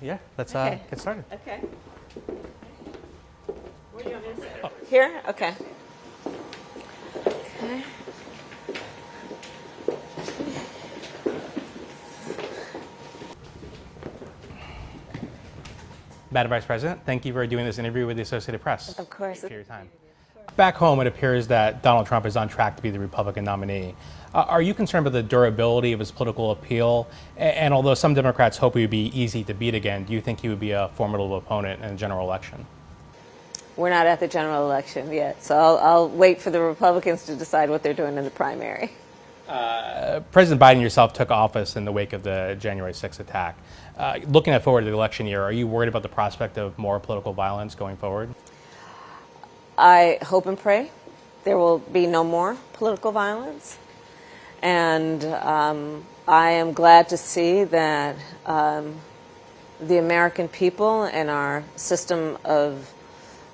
Yeah, let's Okay. get started. Okay. Where do you want me to sit? Oh. Here? Okay. Okay. Madam Vice President, thank you for doing this interview with the Associated Press. Of course. For your time. Back home, it appears that Donald Trump is on track to be the Republican nominee. Are you concerned about the durability of his political appeal? And although some Democrats hope he would be easy to beat again, do you think he would be a formidable opponent in a general election? We're not at the general election yet, so I'll wait for the Republicans to decide what they're doing in the primary. President Biden yourself took office in the wake of the January 6th attack. Looking forward to the election year, are you worried about the prospect of more political violence going forward? I hope and pray there will be no more political violence. And I am glad to see that the American people and our system of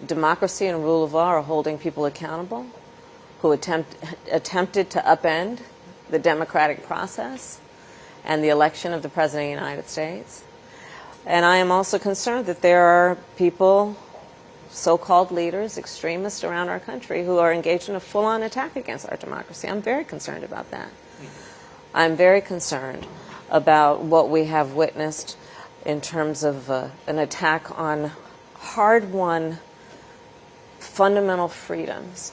democracy and rule of law are holding people accountable who attempted to upend the democratic process and the election of the President of the United States. And I am also concerned that there are people, so-called leaders, extremists around our country who are engaged in a full-on attack against our democracy. I'm very concerned about that. I'm very concerned about what we have witnessed in terms of an attack on hard-won fundamental freedoms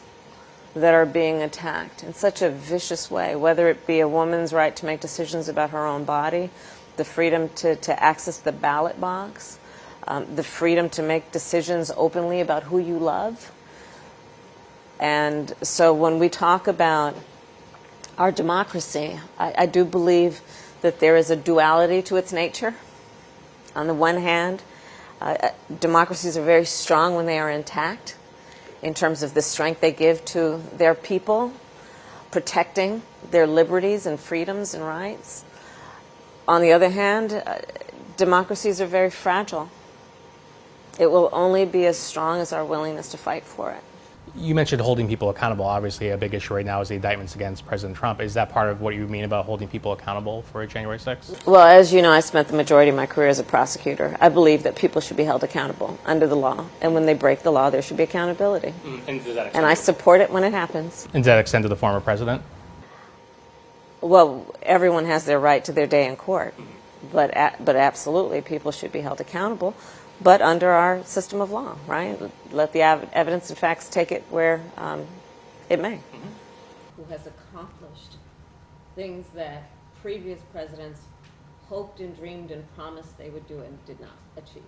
that are being attacked in such a vicious way, whether it be a woman's right to make decisions about her own body, the freedom to access the ballot box, the freedom to make decisions openly about who you love. And so when we talk about our democracy, I do believe that there is a duality to its nature. On the one hand, democracies are very strong when they are intact in terms of the strength they give to their people, protecting their liberties and freedoms and rights. On the other hand, democracies are very fragile. It will only be as strong as our willingness to fight for it. You mentioned holding people accountable. Obviously, a big issue right now is the indictments against President Trump. Is that part of what you mean about holding people accountable for January 6th? Well, as you know, I spent the majority of my career as a prosecutor. I believe that people should be held accountable under the law. And when they break the law, there should be accountability. And I support it when it happens. And does that extend to the former president? Well, everyone has their right to their day in court. But absolutely, people should be held accountable, but under our system of law, right? Let the evidence and facts take it where it may. Who has accomplished things that previous presidents hoped and dreamed and promised they would do and did not achieve.